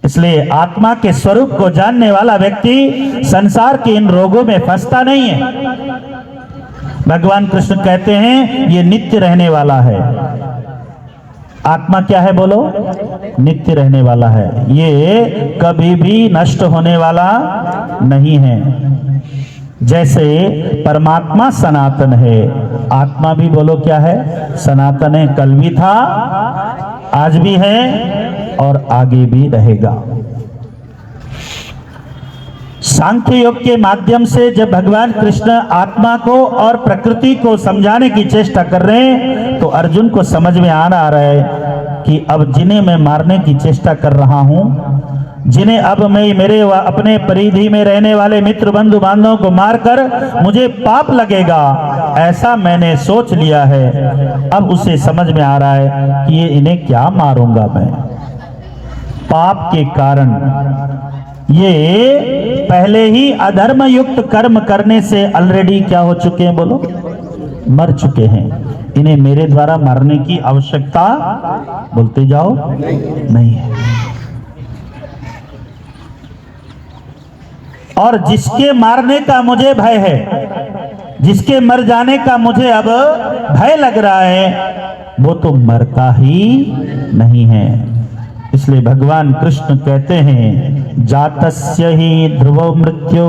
इसलिए आत्मा के स्वरूप को जानने वाला व्यक्ति संसार के इन रोगों में फंसता नहीं है। भगवान कृष्ण कहते हैं ये नित्य रहने वाला है। आत्मा क्या है बोलो? नित्य रहने वाला है, ये कभी भी नष्ट होने वाला नहीं है। जैसे परमात्मा सनातन है, आत्मा भी बोलो क्या है? सनातन है। कल भी था, आज भी है और आगे भी रहेगा। सांख्य योग के माध्यम से जब भगवान कृष्ण आत्मा को और प्रकृति को समझाने की चेष्टा कर रहे हैं तो अर्जुन को समझ में आ रहा है कि अब जिन्हें मैं मारने की चेष्टा कर रहा हूं, जिन्हें अब मैं मेरे अपने परिधि में रहने वाले मित्र बंधु बांधवों को मारकर मुझे पाप लगेगा, ऐसा मैंने सोच लिया है। अब उसे समझ में आ रहा है कि ये इन्हें क्या मारूंगा मैं। पाप के कारण ये पहले ही अधर्म युक्त कर्म करने से ऑलरेडी क्या हो चुके हैं बोलो? मर चुके हैं। इन्हें मेरे द्वारा मारने की आवश्यकता बोलते जाओ नहीं है। और जिसके मारने का मुझे भय है, जिसके मर जाने का मुझे अब भय लग रहा है, वो तो मरता ही नहीं है। इसलिए भगवान कृष्ण कहते हैं जातस्य ही ध्रुवो मृत्यु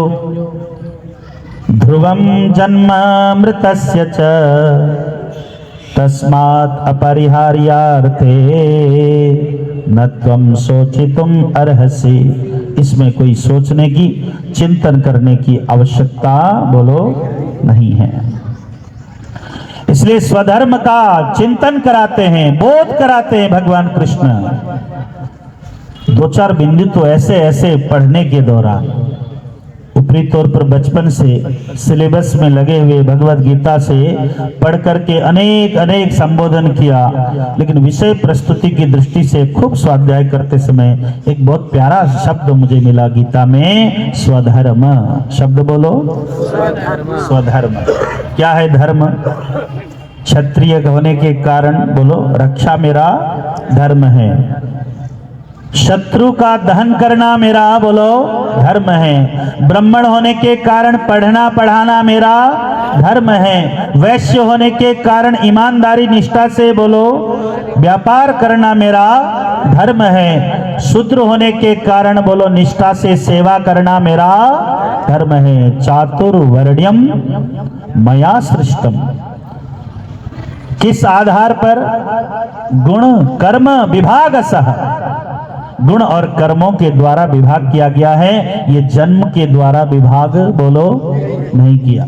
ध्रुवम जन्म मृतस्य च तस्मात् अपरिहार्यार्थे न त्वं शोचितुम अर्हसि। इसमें कोई सोचने की, चिंतन करने की आवश्यकता बोलो नहीं है। इसलिए स्वधर्म का चिंतन कराते हैं, बोध कराते हैं भगवान कृष्ण। दो चार बिंदु तो ऐसे ऐसे पढ़ने के दौरान ऊपरी तौर पर बचपन से सिलेबस में लगे हुए भगवत गीता से पढ़ करके अनेक अनेक संबोधन किया, लेकिन विषय प्रस्तुति की दृष्टि से खूब स्वाध्याय करते समय एक बहुत प्यारा शब्द मुझे मिला गीता में, स्वधर्म। शब्द बोलो, स्वधर्म। क्या है धर्म? क्षत्रिय होने के कारण बोलो रक्षा मेरा धर्म है। शत्रु का दहन करना मेरा बोलो धर्म है। ब्राह्मण होने के कारण पढ़ना पढ़ाना मेरा धर्म है। वैश्य होने के कारण ईमानदारी निष्ठा से बोलो व्यापार करना मेरा धर्म है। शूद्र होने के कारण बोलो निष्ठा से सेवा करना मेरा धर्म है। चातुर्वर्ण्यम मया सृष्टम। किस आधार पर? गुण कर्म विभागसः। गुण और कर्मों के द्वारा विभाग किया गया है, ये जन्म के द्वारा विभाग बोलो नहीं किया।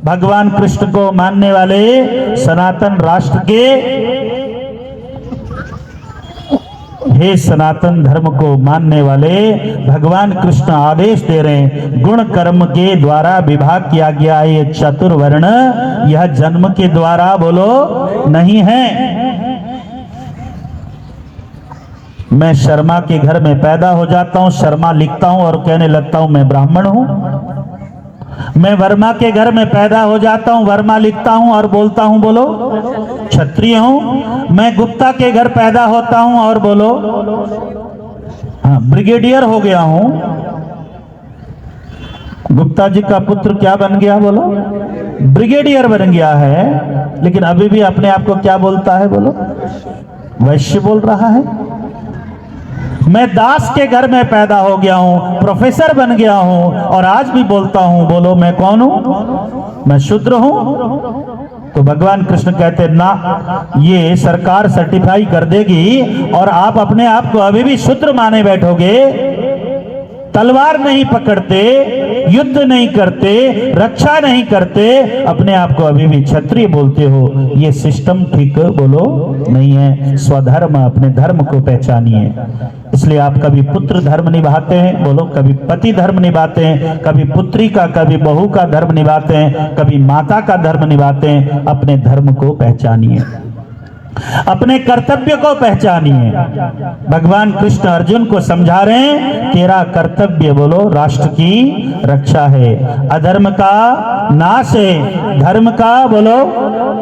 भगवान कृष्ण को मानने वाले सनातन राष्ट्र के, हे सनातन धर्म को मानने वाले, भगवान कृष्ण आदेश दे रहे हैं गुण कर्म के द्वारा विभाग किया गया है। ये चतुर्वर्ण यह जन्म के द्वारा बोलो नहीं है। मैं शर्मा के घर में पैदा हो जाता हूं, शर्मा लिखता हूं और कहने लगता हूं मैं ब्राह्मण हूं। मैं वर्मा के घर में पैदा हो जाता हूं, वर्मा लिखता हूं और बोलता हूं बोलो क्षत्रिय हूं। मैं गुप्ता के घर पैदा होता हूं और बोलो हाँ ब्रिगेडियर हो गया हूं। गुप्ता जी का पुत्र क्या बन गया बोलो? ब्रिगेडियर बन गया है, लेकिन अभी भी अपने आप को क्या बोलता है बोलो? वैश्य बोल रहा है। मैं दास के घर में पैदा हो गया हूं, प्रोफेसर बन गया हूं और आज भी बोलता हूं बोलो मैं कौन हूं? मैं शूद्र हूं। तो भगवान कृष्ण कहते ना, ये सरकार सर्टिफाई कर देगी और आप अपने आप को अभी भी शूद्र माने बैठोगे। तलवार नहीं पकड़ते, युद्ध नहीं करते, रक्षा नहीं करते, अपने आप को अभी भी क्षत्रिय बोलते हो। ये सिस्टम ठीक बोलो नहीं है। स्वधर्म, अपने धर्म को पहचानिए। इसलिए आप कभी पुत्र धर्म निभाते हैं बोलो, कभी पति धर्म निभाते हैं, कभी पुत्री का कभी बहू का धर्म निभाते हैं, कभी माता का धर्म निभाते हैं। अपने धर्म को पहचानिए, अपने कर्तव्य को पहचानिए। भगवान कृष्ण अर्जुन को समझा रहे हैं तेरा कर्तव्य बोलो राष्ट्र की रक्षा है। अधर्म का नाश है, धर्म का बोलो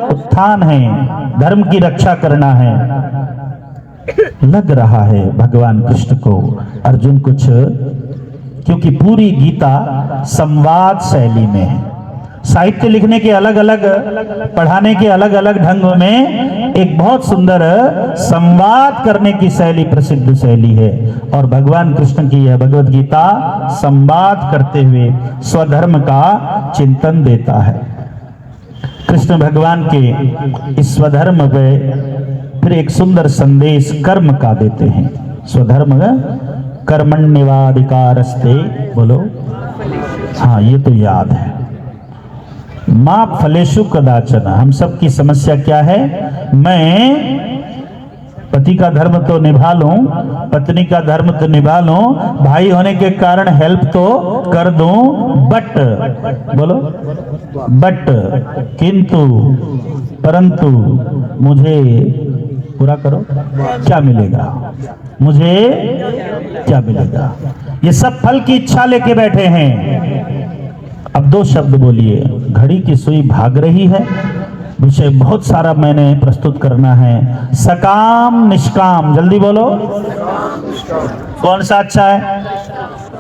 उत्थान है। धर्म की रक्षा करना है। लग रहा है भगवान कृष्ण को। अर्जुन कुछ, क्योंकि पूरी गीता संवाद शैली में है, साहित्य लिखने के अलग अलग, पढ़ाने के अलग अलग ढंगों में एक बहुत सुंदर संवाद करने की शैली प्रसिद्ध शैली है। और भगवान कृष्ण की यह भगवत गीता संवाद करते हुए स्वधर्म का चिंतन देता है। कृष्ण भगवान के इस स्वधर्म पे फिर एक सुंदर संदेश कर्म का देते हैं। स्वधर्म कर्मण्येवाधिकारस्ते, बोलो, हाँ ये तो याद है। मां फलेषु कदाचन, हम सब की समस्या क्या है? मैं पति का धर्म तो निभा लूं, पत्नी का धर्म तो निभा लूं, भाई होने के कारण हेल्प तो कर दूं, बट, बोलो, बट, किंतु, परंतु मुझे पूरा करो, क्या मिलेगा? मुझे क्या मिलेगा? ये सब फल की इच्छा लेके बैठे हैं। अब दो शब्द बोलिए। घड़ी की सुई भाग रही है, विषय बहुत सारा मैंने प्रस्तुत करना है। सकाम निष्काम, जल्दी बोलो, कौन सा अच्छा है?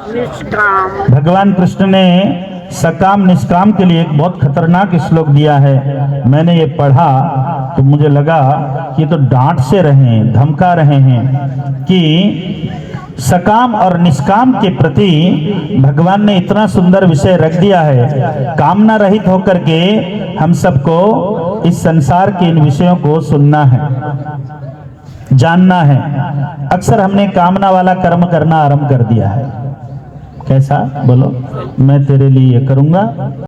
निष्काम। भगवान कृष्ण ने सकाम निष्काम के लिए एक बहुत खतरनाक श्लोक दिया है। मैंने ये पढ़ा तो मुझे लगा कि ये तो डांट से रहे हैं, धमका रहे हैं कि सकाम और निष्काम के प्रति भगवान ने इतना सुंदर विषय रख दिया है। कामना रहित होकर के हम सबको इस संसार के इन विषयों को सुनना है, जानना है। अक्सर हमने कामना वाला कर्म करना आरंभ कर दिया है। कैसा? बोलो, मैं तेरे लिए ये करूंगा,